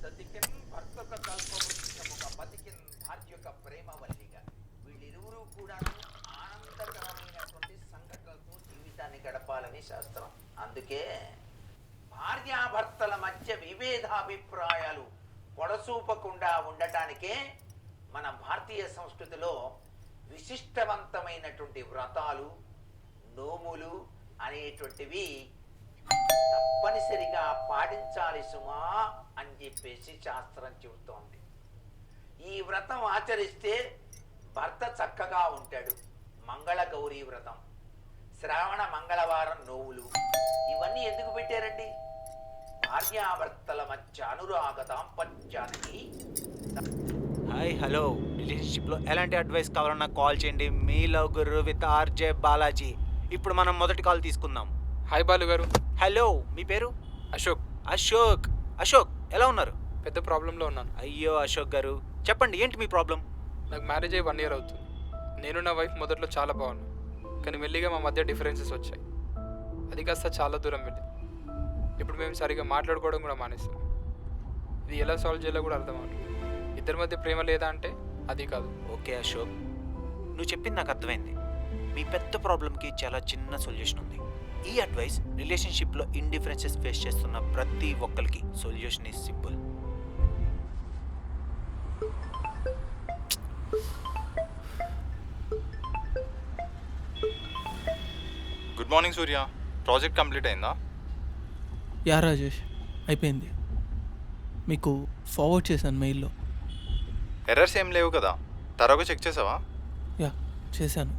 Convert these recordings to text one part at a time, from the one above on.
సతికిన్ భర్తక కల్పవృక్షముగ బతికిన్ భార్యక ప్రేమవల్లిగా వీళ్ళిరువురు కూడా ఆనందకరమైనటువంటి సంఘటనలతో జీవితాన్ని గడపాలని శాస్త్రం. అందుకే భార్యాభర్తల మధ్య విభేదాభిప్రాయాలు పొడసూపకుండా ఉండటానికే మన భారతీయ సంస్కృతిలో విశిష్టవంతమైనటువంటి వ్రతాలు, నోములు అనేటువంటివి తప్పనిసరిగా పాటించాలి సుమా అని చెప్పేసి శాస్త్రం చెబుతోంది. ఈ వ్రతం ఆచరిస్తే భర్త చక్కగా ఉంటాడు. మంగళ గౌరీ వ్రతం, శ్రావణ మంగళవారం నోవులు ఇవన్నీ ఎందుకు పెట్టారండి? భార్యాభర్తల మధ్య అనురాగ దాంపత్యానికి. హాయ్ హలో, రిలేషన్షిప్లో ఎలాంటి అడ్వైస్ కావాలన్నా కాల్ చేయండి. మీ love guru with RJ Balaji. ఇప్పుడు మనం మొదటి కాల్ తీసుకుందాం. హాయ్ బాలు గారు. హలో, మీ పేరు? అశోక్. అశోక్. అశోక్ ఎలా ఉన్నారు? పెద్ద ప్రాబ్లంలో ఉన్నాను. అయ్యో అశోక్ గారు, చెప్పండి ఏంటి మీ ప్రాబ్లం? నాకు మ్యారేజ్ అయ్యి 1 year అవుతుంది. నేను నా వైఫ్ మొదట్లో చాలా బాగున్నాను, కానీ మెల్లిగా మా మధ్య డిఫరెన్సెస్ వచ్చాయి. అది కాస్త చాలా దూరం వెళ్ళింది. ఇప్పుడు మేము సరిగా మాట్లాడుకోవడం కూడా మానేస్తాం. ఇది ఎలా సాల్వ్ చేయాలో కూడా అర్థం అవ్వదు. ఇద్దరి మధ్య ప్రేమ లేదా అంటే అది కాదు. ఓకే అశోక్, నువ్వు చెప్పింది నాకు అర్థమైంది. మీ పెద్ద ప్రాబ్లంకి చాలా చిన్న సొల్యూషన్ ఉంది. ఈ అడ్వైస్ రిలేషన్షిప్లో ఇండిఫరెన్సెస్ ఫేస్ చేస్తున్న ప్రతి ఒక్కరికి solution is simple. Good morning Surya, project complete అయిందా? యా రాజేష్, అయిపోయింది. మీకు ఫార్వర్డ్ చేశాను మెయిల్లో. ఎర్రర్స్ ఏం లేవు కదా? తరగా చెక్ చేసావా? యా చేశాను,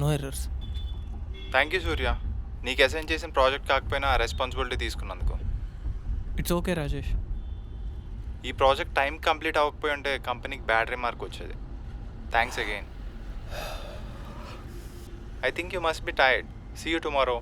no errors. Thank you Surya, నీకు అసైన్ చేసిన ప్రాజెక్ట్ కాకపోయినా రెస్పాన్సిబిలిటీ తీసుకున్నందుకు. It's okay Rajesh. ఈ ప్రాజెక్ట్ టైం కంప్లీట్ అవ్వకపోయి ఉంటే కంపెనీకి బ్యాడ్ రిమార్క్ వచ్చేది. Thanks again. I think you must be tired. See you tomorrow.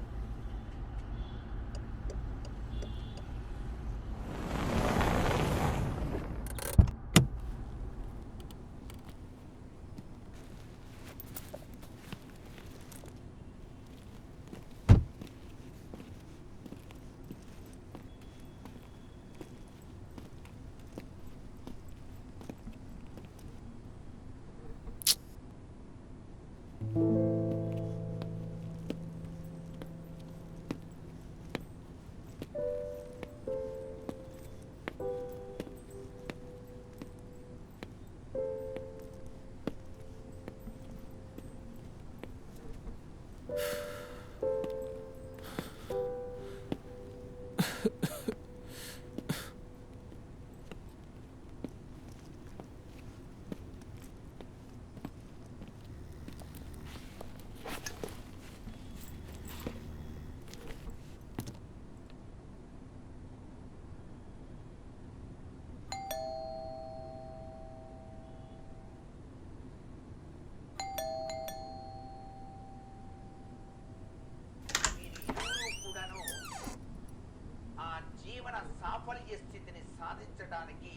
సాఫల్య స్థితిని సాధించడానికి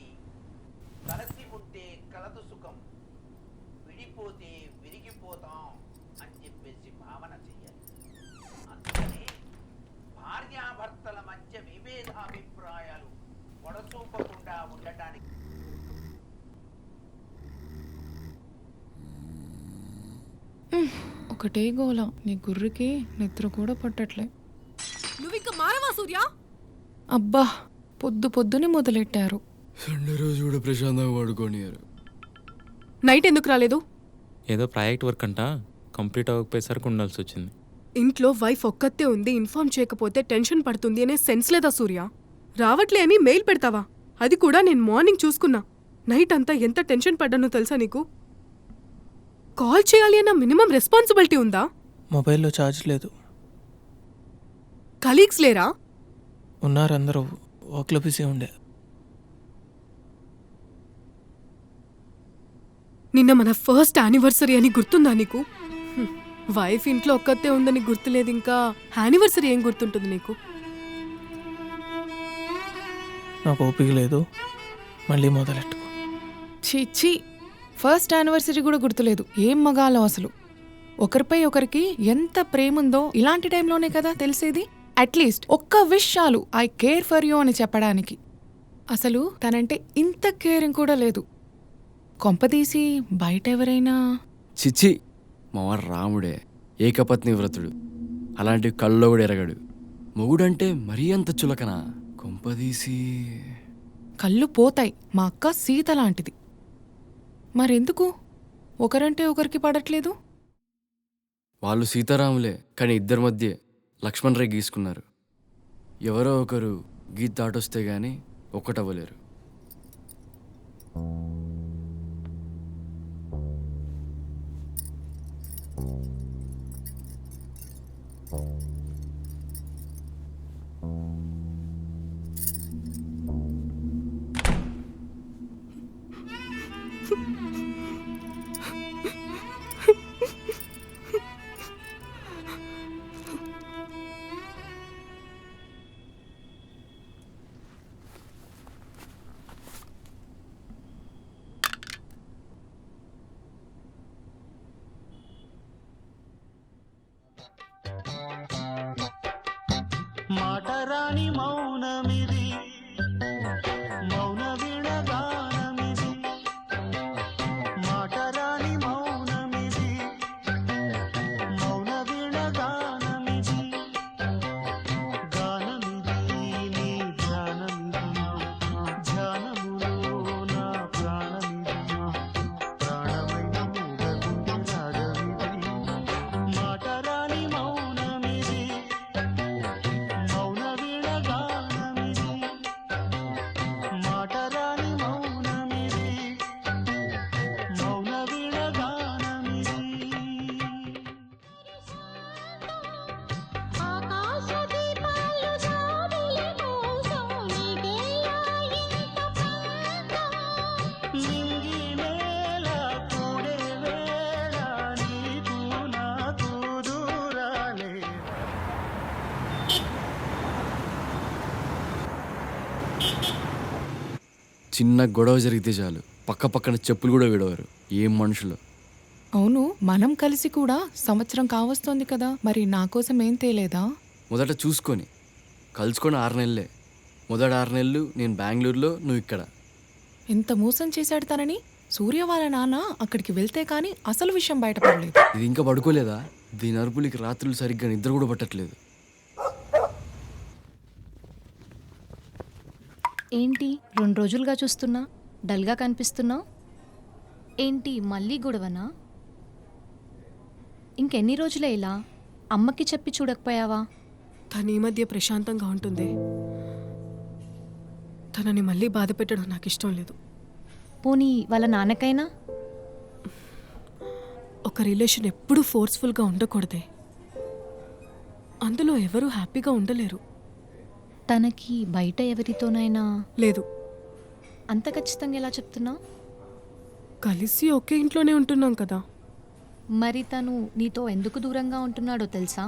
కలిసి ఉంటే కలదు సుఖం, విడిపోతే విరిగిపోతాం అని చెప్పేసి భావన చెయ్యాలి. అందుకని భార్యాభర్తల మధ్య విభేదాభిప్రాయాలు పొడసూపకుండా ఉండటానికి ఒకటే గోల. నీ గుర్రికి నిద్ర కూడా పట్టట్లే. నువ్వు ఇంకా మారవా సూర్య? అబ్బా, పొద్దునే మొదలెట్టారు. సండే రోజు కూడా ప్రశాంతంగా పడుకోని. నైట్ ఎందుకు రాలేదు? ఏదో ప్రాజెక్ట్ వర్క్ అంట, కంప్లీట్ అవ్వకపోయేసరికి ఉండాల్సి వచ్చింది. ఇంట్లో వైఫ్ ఒక్కతే ఉంది, ఇన్ఫార్మ్ చేయకపోతే టెన్షన్ పడుతుంది అనే సెన్స్ లేదా సూర్య? రావట్లే అని మెయిల్ పెడతావా? అది కూడా నేను మార్నింగ్ చూసుకున్నా. నైట్ అంతా ఎంత టెన్షన్ పడ్డానో తెలుసా నీకు? కాల్ చేయాలి అన్న మినిమం రెస్పాన్సిబిలిటీ ఉందా? మొబైల్లో ఛార్జ్ లేదు. కలీగ్స్ లేరా? ఉన్నారు, అందరూ వర్క్లో బిజీ ఉండే. నిన్న మన ఫస్ట్ యానివర్సరీ అని గుర్తుందా నీకు? వైఫ్ ఇంట్లో ఒక్కతే ఉందని గుర్తులేదు, ఇంకా యానివర్సరీ ఏం గుర్తుంటుంది నీకు? నాకు ఓపిక లేదు, మళ్ళీ మొదలెట్టుకో. ఛీ, ఫస్ట్ యానివర్సరీ కూడా గుర్తులేదు. ఏం మగాలో అసలు. ఒకరిపై ఒకరికి ఎంత ప్రేమ ఉందో ఇలాంటి టైంలోనే కదా తెలిసేది. అట్లీస్ట్ ఒక్క విష్ చాలు ఐ కేర్ ఫర్ యూ అని చెప్పడానికి. అసలు తనంటే ఇంత కేరింగ్ కూడా లేదు. కొంపదీసి బయట ఎవరైనా చిచ్చి మావాడు రాముడే, ఏకపత్ని వ్రతుడు, అలాంటి కళ్ళలో కూడా ఎరగడు. మొగుడంటే మరీ అంత చులకనా? కొంపదీసి కళ్ళు పోతాయి. మా అక్క సీత లాంటిది. మరెందుకు ఒకరంటే ఒకరికి పడట్లేదు? వాళ్ళు సీతారాములే, కానీ ఇద్దరి మధ్య లక్ష్మణ్ రేఖ గీసుకున్నారు. ఎవరో ఒకరు గీత దాటొస్తే గానీ ఒక్కటవ్వలేరు. మాటరాని మౌనమిది, మౌన వినగానమిది. మాటరాని మౌనమిది, మౌన వినగానమిది. గానమిది నీ ధ్యానమిది, ధ్యానములో నా ప్రాణమిది. ప్రాణమైన మూగగుండె రాగమిది. మాటరాని మౌనమిది, మౌన వినగానమిది. మాటరాని మౌనమిది, మౌన వినగానమిది. ఆకాశ దీపాలు జాబిలి కోసం నీకేలా ఇంత ప్రాంతం. నింగి నేల కూడే వేళ నీకు నాకు దూరాలే. చిన్న గొడవ జరిగితే చాలు పక్క పక్కన చెప్పులు కూడా విడవరు. ఏం మనుషులు! అవును, మనం కలిసి కూడా సంవత్సరం కావస్తోంది కదా, మరి నా కోసం ఏం తేలేదా? మొదట చూసుకొని కలుసుకొని 6 నెలలే. మొదటి 6 నెలలు నేను బెంగళూరులో, నువ్వు ఇక్కడ. ఎంత మోసం చేశాడు తనని. సూర్య వాళ్ళ నాన్న అక్కడికి వెళ్తే కానీ అసలు విషయం బయటపడలేదు. ఇది ఇంకా పడుకోలేదా? దీని అరుపులకి రాత్రులు సరిగ్గా నిద్ర కూడా పట్టట్లేదు. ఏంటి 2 రోజులుగా చూస్తున్నా డల్గా కనిపిస్తున్నావు? ఏంటి మళ్ళీ గొడవనా? ఇంకెన్ని రోజులే ఇలా? అమ్మకి చెప్పి చూడకపోయావా? తను ఈ మధ్య ప్రశాంతంగా ఉంటుంది. తనని మళ్ళీ బాధ పెట్టడం నాకు ఇష్టం లేదు. పోనీ వాళ్ళ నాన్నకైనా? ఒక రిలేషన్ ఎప్పుడూ ఫోర్స్ఫుల్గా ఉండకూడదే. అందులో ఎవరూ హ్యాపీగా ఉండలేరు. తనకి బయట ఎవరితోనైనా లేదు. అంత ఖచ్చితంగా ఎలా చెప్తున్నావు? కలిసి ఒకే ఇంట్లోనే ఉంటున్నాం కదా. మరి తను నీతో ఎందుకు దూరంగా ఉంటున్నాడో తెలుసా?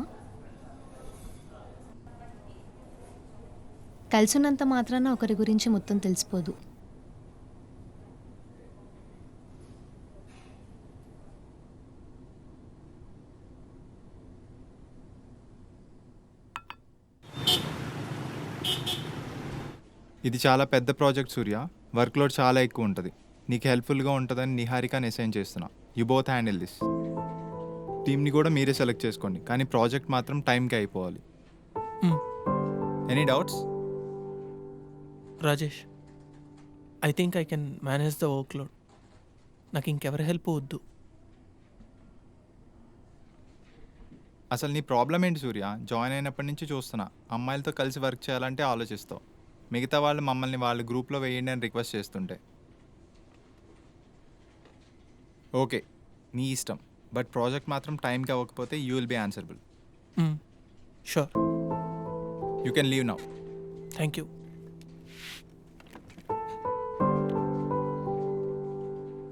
కలిసినంత మాత్రాన ఒకరి గురించి మొత్తం తెలిసిపోదు. ఇది చాలా పెద్ద ప్రాజెక్ట్ సూర్య, వర్క్లోడ్ చాలా ఎక్కువ ఉంటుంది. నీకు హెల్ప్ఫుల్గా ఉంటుందని నిహారికని అసైన్ చేస్తున్నా. You both handle this. టీమ్ని కూడా మీరే సెలెక్ట్ చేసుకోండి, కానీ ప్రాజెక్ట్ మాత్రం టైంకి అయిపోవాలి. Any doubts? Rajesh, I think I can manage the work load. నాకు ఇంకెవరి హెల్ప్ వద్దు. అసలు నీ ప్రాబ్లం ఏంటి సూర్య? జాయిన్ అయినప్పటి నుంచి చూస్తున్నా, అమ్మాయిలతో కలిసి వర్క్ చేయాలంటే ఆలోచిస్తావు. మిగతా వాళ్ళు మమ్మల్ని వాళ్ళ గ్రూప్లో వేయండి అని రిక్వెస్ట్ చేస్తుంటే. ఓకే, నీ ఇష్టం, బట్ ప్రాజెక్ట్ మాత్రం టైంకి అవ్వకపోతే you will be answerable. Sure. You can leave now. Thank you.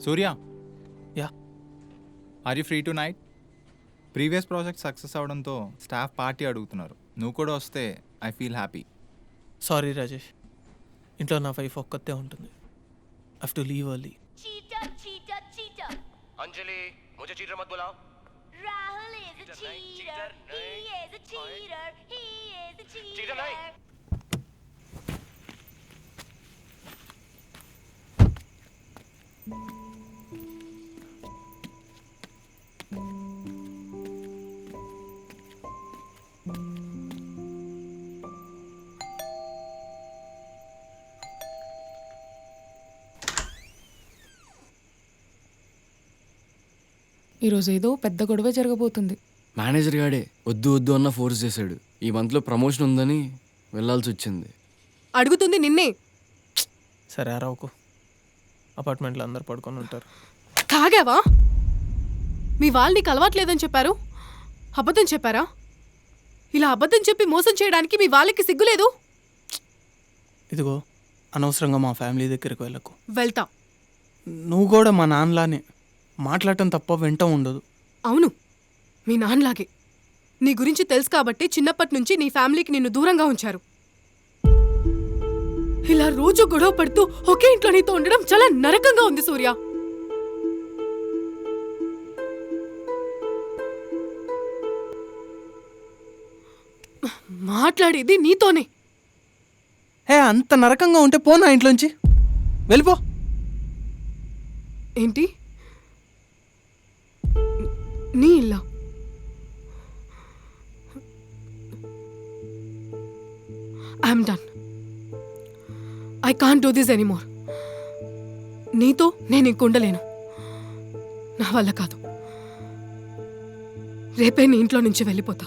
Surya, yeah, are you free tonight? Previous project success అవడంతో స్టాఫ్ పార్టీ అడుగుతున్నారు. నువ్వు కూడా వస్తే I feel happy. Sorry Rajesh, ఇంట్లో నా వైఫ్ ఒక్కతే ఉంటుంది. I have to leave early. Anjali, मुझे चीटर मत बुलाओ. Rahul is cheater. He is a cheater. He is a cheater. ఈరోజు ఏదో పెద్ద గొడవ జరగబోతుంది. మేనేజర్ గాడే వద్దు వద్దు అన్న ఫోర్స్ చేశాడు. ఈ మంత్లో ప్రమోషన్ ఉందని వెళ్ళాల్సి వచ్చింది. అడుగుతుంది నిన్నే. సరే అరవకు, అపార్ట్మెంట్లో అందరు పడుకొని ఉంటారు. కాగావా? మీ వాళ్ళు నీకు అలవాట్లేదని చెప్పారు, అబద్ధం చెప్పారా? ఇలా అబద్ధం చెప్పి మోసం చేయడానికి మీ వాళ్ళకి సిగ్గులేదు? ఇదిగో, అనవసరంగా మా ఫ్యామిలీ దగ్గరికి వెళ్ళకు. వెళ్తా. నువ్వు కూడా మా నాన్నలానే మాట్లాడటం తప్ప వింటం ఉండదు. అవును, మీ నాన్నలాగే. నీ గురించి తెలుసు కాబట్టి చిన్నప్పటి నుంచి నీ ఫ్యామిలీకి నిన్ను దూరంగా ఉంచారు. ఇలా రోజు గొడవ పడుతూ ఒకే ఇంట్లో నీతో ఉండడం చాలా నరకంగా ఉంది సూర్య. మాట్లాడేది నీతోనే. హే, అంత నరకంగా ఉంటే పోనా ఇంట్లోంచి, వెళ్ళిపో. ఏంటి? నీ ఇల్లా? I'm done. I can't do this anymore. నీతో నేను ఇంకుండలేను. నా వల్ల కాదు. రేపే నీ ఇంట్లో నుంచి వెళ్ళిపోతా.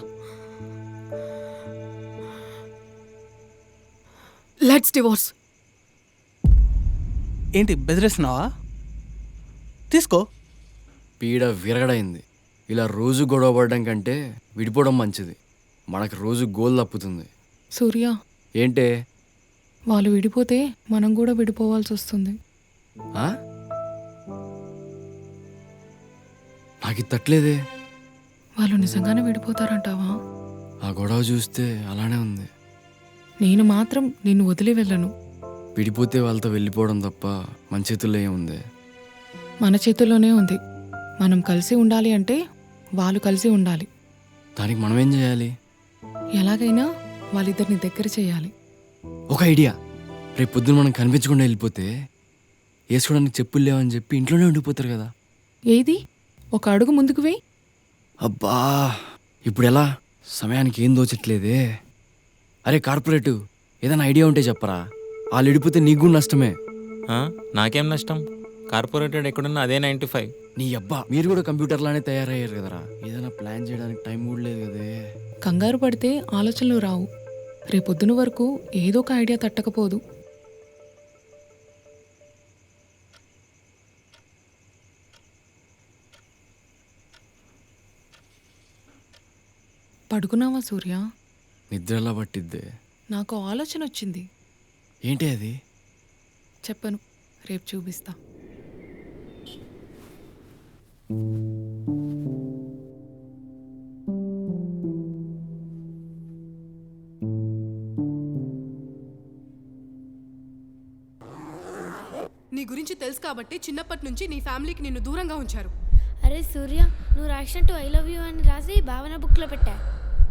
Let's divorce. ఏంటి బెదిరిస్తున్నావా? తీసుకో. పీడ విరగడైంది. ఇలా రోజు గొడవ పడడం కంటే విడిపోవడం మంచిది. మనకు రోజు గోల్ తప్పుతుంది. సూర్య, ఏంటే? వాళ్ళు విడిపోతే మనం కూడా విడిపోవాల్సి వస్తుంది. నాకు ఇది తట్టలేదే. వాళ్ళు నిజంగానే విడిపోతారంటావా? ఆ గొడవ చూస్తే అలానే ఉంది. నేను మాత్రం నిన్ను వదిలి వెళ్ళను. విడిపోతే వాళ్ళతో వెళ్ళిపోవడం తప్ప మన చేతుల్లో ఏముంది? మన చేతుల్లోనే ఉంది. మనం కలిసి ఉండాలి అంటే వాళ్ళు కలిసి ఉండాలి. దానికి మనం ఏం చేయాలి? ఎలాగైనా వాళ్ళిద్దరిని దగ్గర చేయాలి. ఒక ఐడియా. రేపు పొద్దున మనం కనిపించకుండా వెళ్ళిపోతే వేసుకోవడానికి చెప్పులు లేవని చెప్పి ఇంట్లోనే ఉండిపోతారు కదా. ఏది? ఒక అడుగు ముందుకు వేయి. అబ్బా, ఇప్పుడు ఎలా? సమయానికి ఏం దోచట్లేదే. అరే కార్పొరేటు, ఏదైనా ఐడియా ఉంటే చెప్పరా. వాళ్ళు విడిపోతే నీకు కూడా నష్టమే. నాకేం నష్టం? కార్పొరేటెడ్ ఎక్కడున్నా అదే 9 to 5. నీ అబ్బా, మీరు కూడా కంప్యూటర్లానే తయారయ్యారు కదరా. ఏదైనా ప్లాన్ చేయడానికి టైం కూడా లేదు కదే. కంగారు పడితే ఆలోచనలు రావు. రేపొద్దున వరకు ఏదో ఒక ఐడియా తట్టకపోదు. పడుకున్నావా సూర్య? నిద్ర ఎలా పట్టిద్దే? నాకు ఆలోచన వచ్చింది. ఏంటి అది? చెప్పను, రేపు చూపిస్తా. నీ గురించి తెలుసు కాబట్టి చిన్నప్పటి నుంచి నీ ఫ్యామిలీకి నిన్ను దూరంగా ఉంచారు. అరే సూర్య, నువ్వు రాసినట్టు ఐ లవ్ యూ అని రాసి భావన బుక్లో పెట్టా.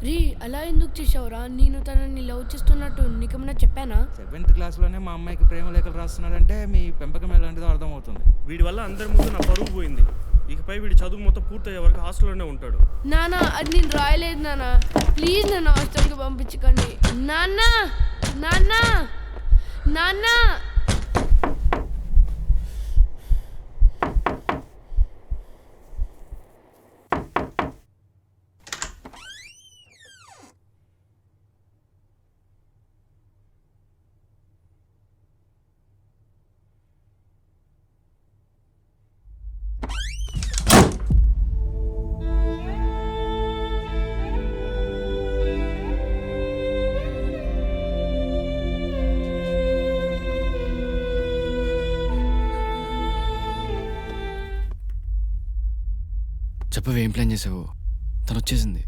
రీ, అలా ఎందుకు చేసావురా? నేను తనని లవ్ చేస్తున్నట్టు నీకేమన్నా చెప్పానా? 7th క్లాస్లోనే మా అమ్మాయికి ప్రేమ లేఖలు రాస్తున్నాడంటే మీ పెంపకం ఎలాంటిదో అర్థమవుతుంది. వీడి వల్ల అందరి ముందు నా పరువు పోయింది. ఇకపై వీడి చదువు మొత్తం పూర్తయ్యే వరకు హాస్టల్లోనే ఉంటాడు. నానా, అది నేను రాయలేదు నానా. ప్లీజ్ నన్ను హాస్టల్కి పంపించకండి నాన్నా. నాన్నా, నాన్నా. చెప్పవే, ఏం ప్లాన్ చేసావు? తను వచ్చేసింది.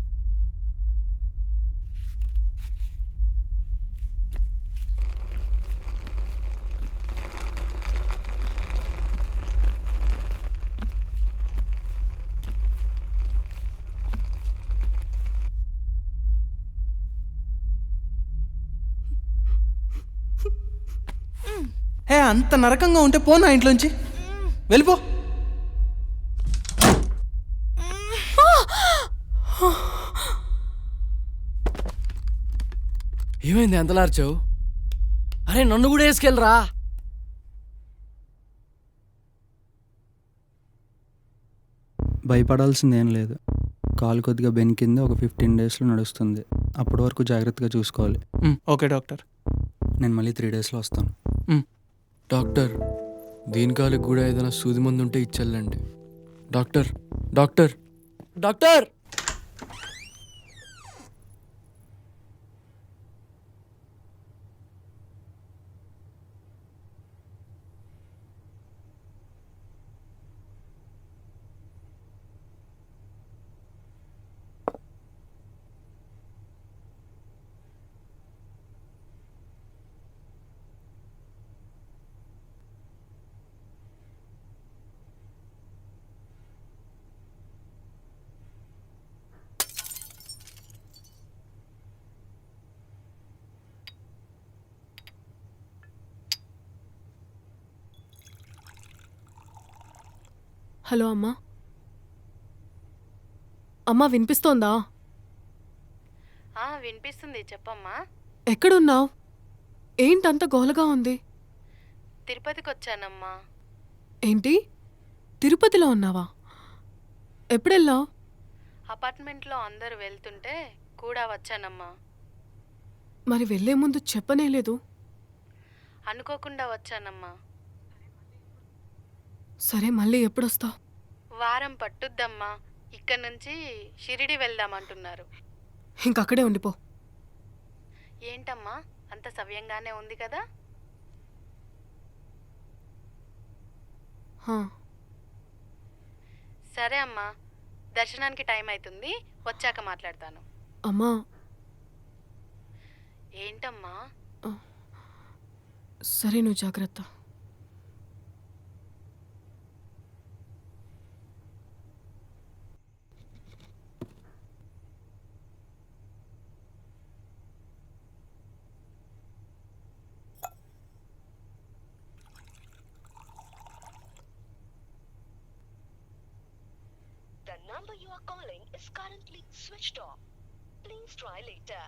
అంత నరకంగా ఉంటే పో నా ఇంట్లోంచి, వెళ్ళిపో. ఏమైంది ఎంతలార్చావు? అరే నన్ను కూడా వేసుకెళ్ళరా. భయపడాల్సిందేం లేదు. కాలు కొద్దిగా బెనికింది, ఒక 15 డేస్లో నడుస్తుంది. అప్పటి వరకు జాగ్రత్తగా చూసుకోవాలి. Okay doctor. నేను మళ్ళీ 3 డేస్లో వస్తాను. డాక్టర్, దీని కాలుకి కూడా ఏదైనా సూది మందు ఉంటే ఇచ్చెళ్ళండి. Doctor doctor doctor. హలో అమ్మా. అమ్మా వినిపిస్తోందా? వినిపిస్తుంది, చెప్పమ్మా. ఎక్కడున్నావు? ఏంటంత గోలగా ఉంది? తిరుపతికి వచ్చానమ్మా. ఏంటి, తిరుపతిలో ఉన్నావా? ఎప్పుడెళ్ళావు? అపార్ట్మెంట్లో అందరూ వెళ్తుంటే కూడా వచ్చానమ్మా. మరి వెళ్లే ముందు చెప్పనేలేదు? అనుకోకుండా వచ్చానమ్మా. సరే, మళ్ళీ ఎప్పుడొస్తావు? వారం పట్టుద్దమ్మా. ఇక్కడ నుంచి షిరిడి వెళ్దామంటున్నారు. ఇంకక్కడే ఉండిపో. ఏంటమ్మా, అంత సవ్యంగానే ఉంది కదా? సరే అమ్మా, దర్శనానికి టైం అవుతుంది, వచ్చాక మాట్లాడతాను. అమ్మా. ఏంటమ్మా? సరే, నువ్వు జాగ్రత్త. The number you are calling is currently switched off. Please try later.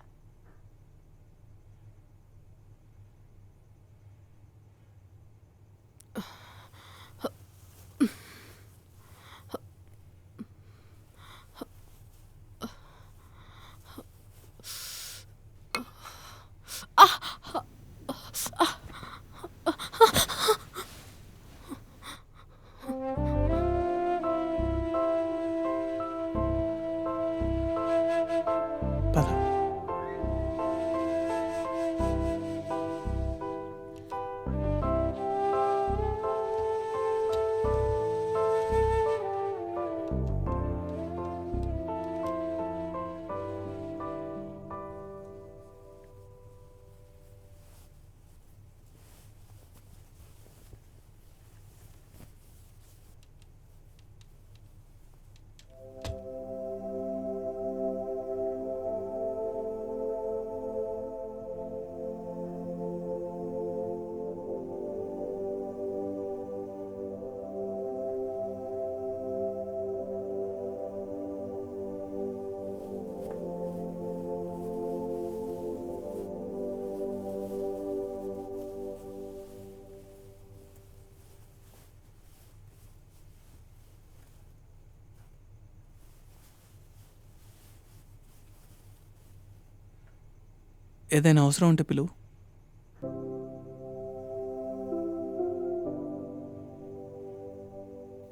ఏదైనా అవసరం ఉంటే పిలువు.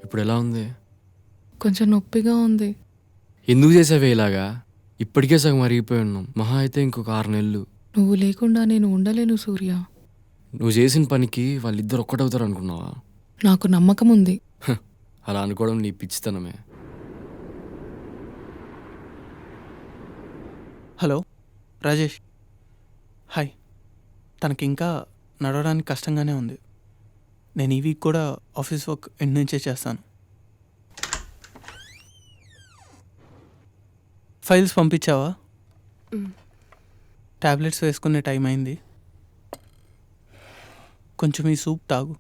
ఇప్పుడు ఎలా ఉంది? కొంచెం నొప్పిగా ఉంది. ఎందుకు చేసావే ఇలాగా? ఇప్పటికే సగం అరిగిపోయి ఉన్నాం. మహా అయితే ఇంకొక 6 నెలలు. నువ్వు లేకుండా నేను ఉండలేను సూర్య. నువ్వు చేసిన పనికి వాళ్ళిద్దరు ఒక్కటవుతారు అనుకున్నావా? నాకు నమ్మకం ఉంది. అలా అనుకోవడం నీ పిచ్చితనమే. హలో రాజేష్. హాయ్. తనకి ఇంకా నడవడానికి కష్టంగానే ఉంది. నేను ఈ వీక్ కూడా ఆఫీస్ వర్క్ ఇంటి నుంచే చేస్తాను. ఫైల్స్ పంపించావా? టాబ్లెట్స్ వేసుకునే టైం అయింది. కొంచెం ఈ సూప్ తాగు.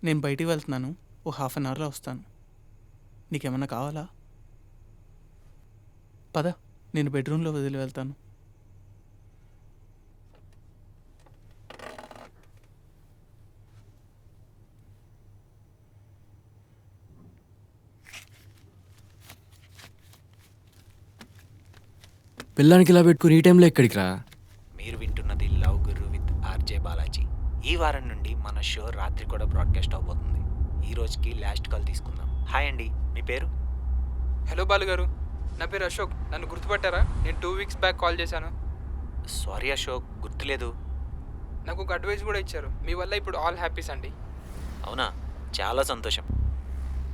నేను బయటికి వెళ్తున్నాను, ఓ హాఫ్ అన్ అవర్లో వస్తాను. నీకేమన్నా కావాలా? పద, నేను బెడ్రూమ్లో వదిలి వెళ్తాను. పిల్లానికి ఇలా పెట్టుకుని ఈ టైంలో ఎక్కడికి రా? మీరు వింటున్నది love guru with RJ Balaji. ఈ వారం నుండి మన షో రాత్రి కూడా బ్రాడ్కాస్ట్ అవబోతుంది. ఈ రోజుకి లాస్ట్ కాల్ తీసుకుందాం. హాయ్ అండి, మీ పేరు? హలో బాలు గారు, నా పేరు అశోక్. నన్ను గుర్తుపట్టారా? నేను 2 వీక్స్ బ్యాక్ కాల్ చేశాను. సారీ అశోక్, గుర్తులేదు. నాకు ఒక అడ్వైస్ కూడా ఇచ్చారు. మీ వల్ల ఇప్పుడు ఆల్ హ్యాపీస్ అండి. అవునా, చాలా సంతోషం.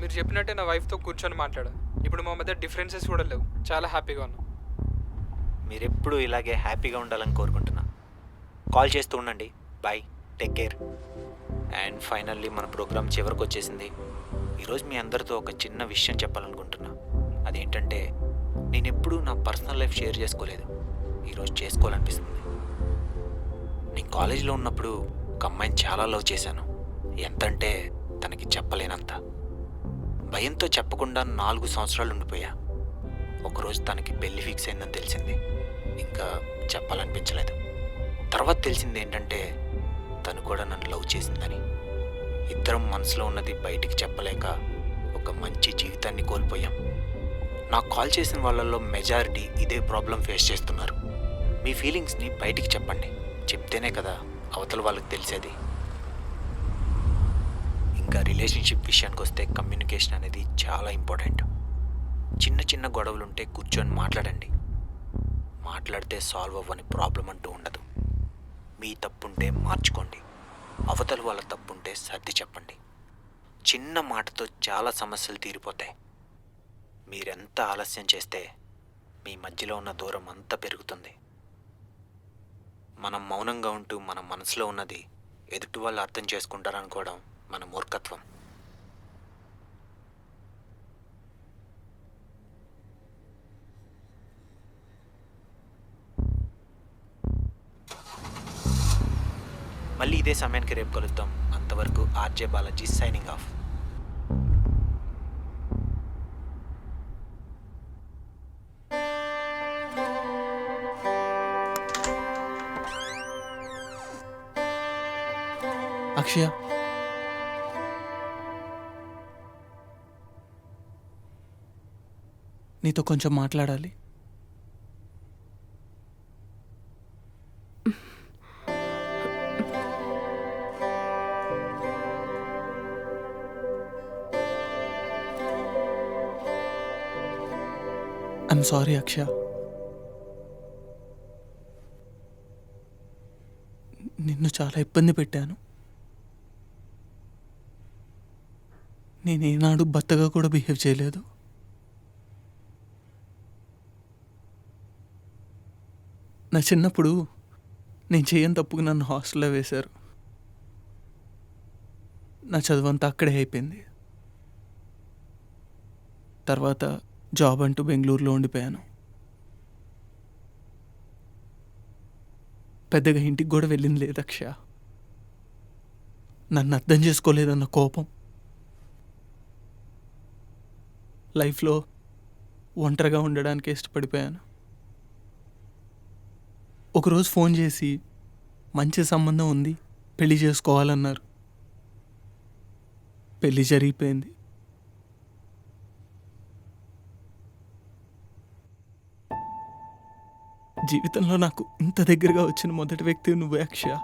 మీరు చెప్పినట్టే నా వైఫ్తో కూర్చొని మాట్లాడా. ఇప్పుడు మా మధ్య డిఫరెన్సెస్ కూడా లేవు. చాలా హ్యాపీగా ఉన్నాం. మీరెప్పుడు ఇలాగే హ్యాపీగా ఉండాలని కోరుకుంటున్నా. కాల్ చేస్తూ ఉండండి. Bye, take care. And finally మన ప్రోగ్రామ్ చివరికి వచ్చేసింది. ఈరోజు మీ అందరితో ఒక చిన్న విషయం చెప్పాలనుకుంటున్నా. అదేంటంటే, నేను ఎప్పుడూ నా పర్సనల్ లైఫ్ షేర్ చేసుకోలేదు. ఈరోజు చేసుకోవాలనిపిస్తుంది. నేను కాలేజీలో ఉన్నప్పుడు ఒక అమ్మాయిని చాలా లవ్ చేశాను. ఎంతంటే తనకి చెప్పలేనంత. భయంతో చెప్పకుండా 4 సంవత్సరాలు ఉండిపోయా. ఒకరోజు తనకి పెళ్లి ఫిక్స్ అయిందని తెలిసింది. ఇంకా చెప్పాలనిపించలేదు. తర్వాత తెలిసింది ఏంటంటే, తను కూడా నన్ను లవ్ చేసిందని. ఇద్దరం మనసులో ఉన్నది బయటికి చెప్పలేక ఒక మంచి జీవితాన్ని కోల్పోయాం. నాకు కాల్ చేసిన వాళ్ళల్లో మెజారిటీ ఇదే ప్రాబ్లం ఫేస్ చేస్తున్నారు. మీ ఫీలింగ్స్ని బయటికి చెప్పండి. చెప్తేనే కదా అవతల వాళ్ళకి తెలిసేది. ఇంకా రిలేషన్షిప్ విషయానికి వస్తే కమ్యూనికేషన్ అనేది చాలా ఇంపార్టెంట్. చిన్న చిన్న గొడవలుంటే కూర్చొని మాట్లాడండి. మాట్లాడితే సాల్వ్ అవ్వని ప్రాబ్లం అంటూ ఉండదు. మీ తప్పుంటే మార్చుకోండి. అవతల వాళ్ళ తప్పుంటే సర్ది చెప్పండి. చిన్న మాటతో చాలా సమస్యలు తీరిపోతాయి. మీరెంత ఆలస్యం చేస్తే మీ మధ్యలో ఉన్న దూరం అంతా పెరుగుతుంది. మనం మౌనంగా ఉంటూ మన మనసులో ఉన్నది ఎదుటి వాళ్ళు అర్థం చేసుకుంటారనుకోవడం మన మూర్ఖత్వం. మళ్ళీ ఇదే సమయానికి రేపు కలుద్దాం. అంతవరకు ఆర్జే బాలాజీ సైనింగ్ ఆఫ్. అక్షయ, నీతో కొంచెం మాట్లాడాలి. ఐఎమ్ సారీ అక్షయ. నిన్ను చాలా ఇబ్బంది పెట్టాను. నేనేనాడు భర్తగా కూడా బిహేవ్ చేయలేదు. నా చిన్నప్పుడు నేను చేయని తప్పుకు నన్ను హాస్టల్లో వేశారు. నా చదువంతా అక్కడే అయిపోయింది. తర్వాత జాబ్ అంటూ బెంగళూరులో ఉండిపోయాను. పెద్దగా ఇంటికి కూడా వెళ్ళింది లేదు అక్షయ. నన్ను అర్థం చేసుకోలేదన్న కోపం. లైఫ్లో ఒంటరిగా ఉండడానికి ఇష్టపడిపోయాను. ఒకరోజు ఫోన్ చేసి మంచి సంబంధం ఉంది, పెళ్లి చేసుకోవాలన్నారు. పెళ్లి జరిగిపోయింది. జీవితంలో నాకు ఇంత దగ్గరగా వచ్చిన మొదటి వ్యక్తి నువ్వే అక్షయ.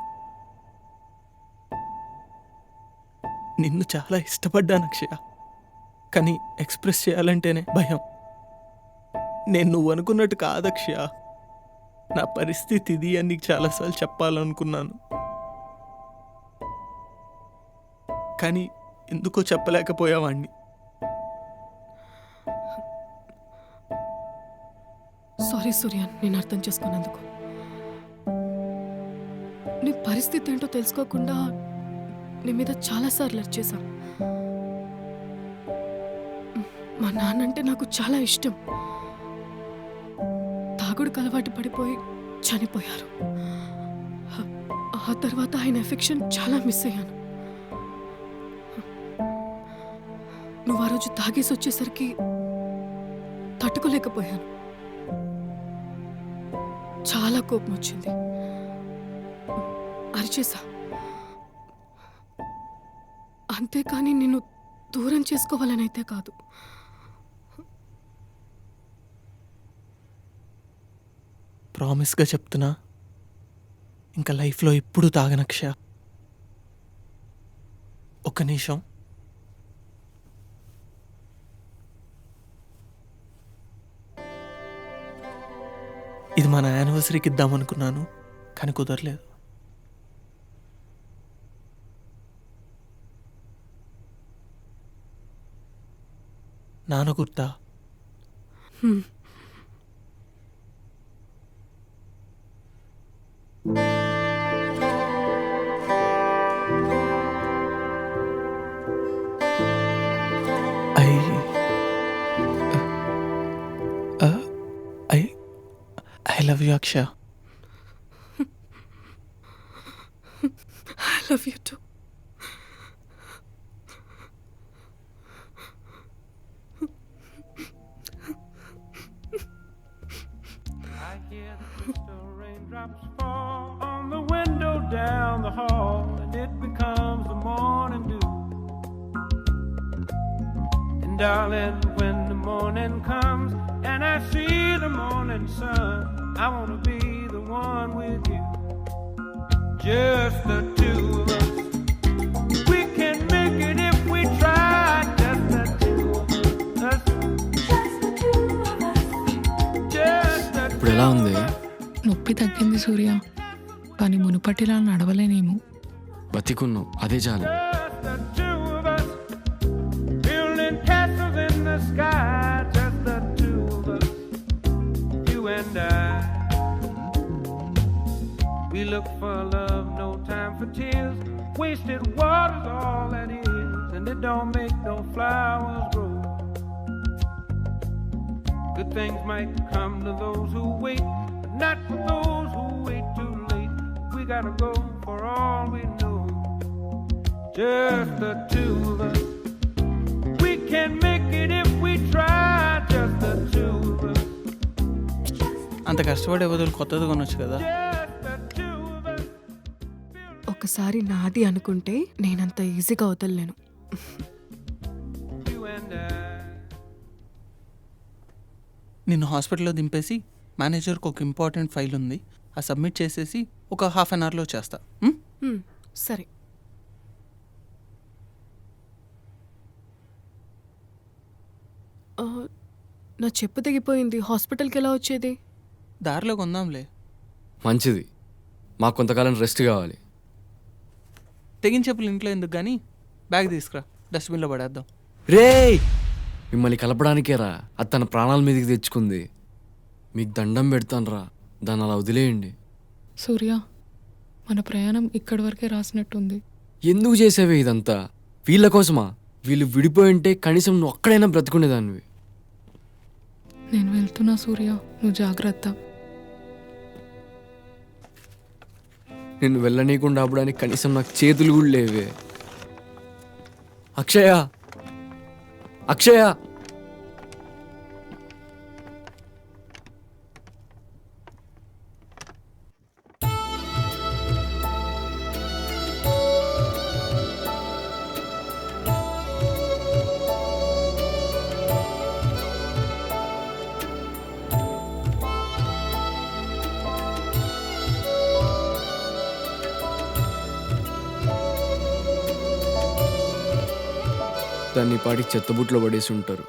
నిన్ను చాలా ఇష్టపడ్డాను అక్షయ, కానీ ఎక్స్ప్రెస్ చేయాలంటేనే భయం. నేను నువ్వు అనుకున్నట్టు కాదు అక్షయ. నా పరిస్థితి ఇది అని నీకు చాలాసార్లు చెప్పాలనుకున్నాను, కానీ ఎందుకో చెప్పలేకపోయావాణ్ణి. సారీ సూర్య, నేను అర్థం చేసుకున్నందుకు. నీ పరిస్థితి ఏంటో తెలుసుకోకుండా నీ మీద చాలాసార్లు అరిచేశా. మా నాన్నంటే నాకు చాలా ఇష్టం. తాగుడుకు అలవాటు పడిపోయి చనిపోయారు. ఆ తర్వాత ఆయన ఎఫెక్షన్ చాలా మిస్ అయ్యాను. నువ్వు ఆ రోజు తాగేసి వచ్చేసరికి తట్టుకోలేకపోయాను. చాలా కోపం వచ్చింది, అరిచేసా. అంతేకాని నిన్ను దూరం చేసుకోవాలనైతే కాదు. ప్రామిస్గా చెప్తున్నా, ఇంకా లైఫ్లో ఎప్పుడు తాగనక్ష. ఒక్క నిమిషం. ఇది మన యానివర్సరీకి ఇద్దామనుకున్నాను, కానీ కుదరలేదు. నాన్న గుర్తా? I love you, Aksha. I love you too. I hear the crystal raindrops fall on the window down the hall, and it becomes the morning dew. And darling, when the morning comes and I see the morning sun, I want to be the one with you, just the two of us. We can make it if we try, just the two of us. Just the two of us. Just the ఇప్పుడు ఎలా ఉంది? నొప్పి తగ్గింది సూర్య, కానీ మునుపటిలా నడవలేనేమో. బతికున్నావు, అదే చాలు. Just the two of us. Building castles in the sky, just the two of us. You and I. We look for love, no time for tears. Wasted water's all that is, and it don't make no flowers grow. Good things might come to those who wait, but not for those who wait too late. We gotta go for all we know, just the two of us. We can make it if we try, just the two of us. అంత కష్టపడే బదులు కొత్తది కొనొచ్చు కదా. ఒకసారి నాది అనుకుంటే నేనంత ఈజీగా వదలలేను. నిన్ను హాస్పిటల్లో దింపేసి మేనేజర్కి ఒక ఇంపార్టెంట్ ఫైల్ ఉంది, ఆ సబ్మిట్ చేసేసి ఒక హాఫ్ అన్ అవర్లో చేస్తా. సరే. నా చెప్పు తెగిపోయింది, హాస్పిటల్కి ఎలా వచ్చేది? దారిలో కొందాంలే. మంచిది, మాకు కొంతకాలం రెస్ట్ కావాలి. తెగిన చెప్పులు ఇంట్లో ఎందుకు కానీ బ్యాగ్ తీసుకురా, డస్ట్బిన్లో పడేద్దాం. రే, మిమ్మల్ని కలపడానికేరా అది తన ప్రాణాల మీదకి తెచ్చుకుంది. మీకు దండం పెడతాను రా, దాన్ని అలా వదిలేయండి. సూర్య, మన ప్రయాణం ఇక్కడి వరకే రాసినట్టుంది. ఎందుకు చేసేవే ఇదంతా? వీళ్ళ కోసమా? వీళ్ళు విడిపోయి ఉంటే కనీసం నువ్వు అక్కడైనా బ్రతుకునేదానివి. నేను వెళ్తున్నా సూర్య, నువ్వు జాగ్రత్త. నిన్ను వెళ్ళనీయకుండా ఆపడానికి కనీసం నాకు చేతులు కూడా లేవే. అక్షయ, అక్షయ, దాన్ని పాటికి చెత్తబుట్లో పడేసి ఉంటారు.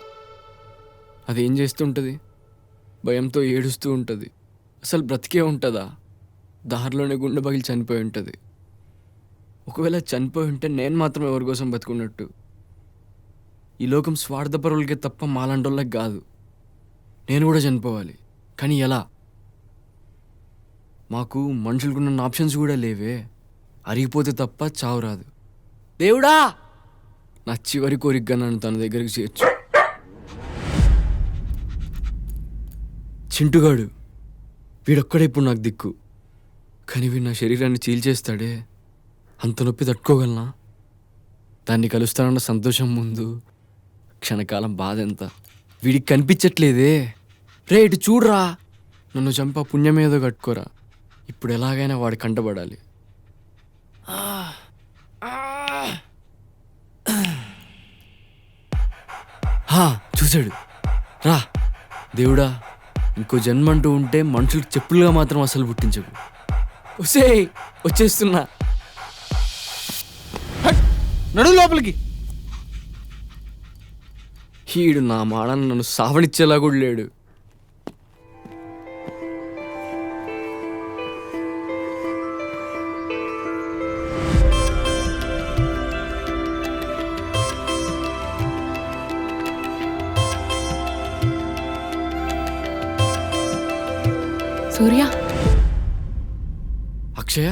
అదేం చేస్తుంటుంది? భయంతో ఏడుస్తూ ఉంటుంది. అసలు బ్రతికే ఉంటుందా? దారిలోనే గుండె పగిలి చనిపోయి ఉంటుంది. ఒకవేళ చనిపోయి ఉంటే నేను మాత్రం ఎవరి కోసం బతుకున్నట్టు? ఈ లోకం స్వార్థపరులకే తప్ప మాలాంటోళ్ళకి కాదు. నేను కూడా చనిపోవాలి, కానీ ఎలా? మాకు మనుషులకున్న ఆప్షన్స్ కూడా లేవే. అరిగిపోతే తప్ప చావు రాదు. దేవుడా, నా చివరి కోరికగా నన్ను తన దగ్గరికి చేర్చు. చింటుగాడు వీడొక్కడే ఇప్పుడు నాకు దిక్కు. కానీ వీడు నా శరీరాన్ని చీల్చేస్తాడే, అంత నొప్పి తట్టుకోగలనా? దాన్ని కలుస్తానన్న సంతోషం ముందు క్షణకాలం బాధ ఎంత. వీడికి కనిపించట్లేదే. రే ఇటు చూడరా, నన్ను చంపా పుణ్యమేదో కట్టుకోరా. ఇప్పుడు ఎలాగైనా వాడి కంటపడాలి. చూశాడు. రా దేవుడా, ఇంకో జన్మంటూ ఉంటే మనుషులకు చెప్పులుగా మాత్రం అసలు పుట్టించకు. వచ్చేస్తున్నా. నడు లోపలికి. ఈడు నా మాడని నన్ను సావనిచ్చేలా కూడా లేడు. సూర్య, అక్షయ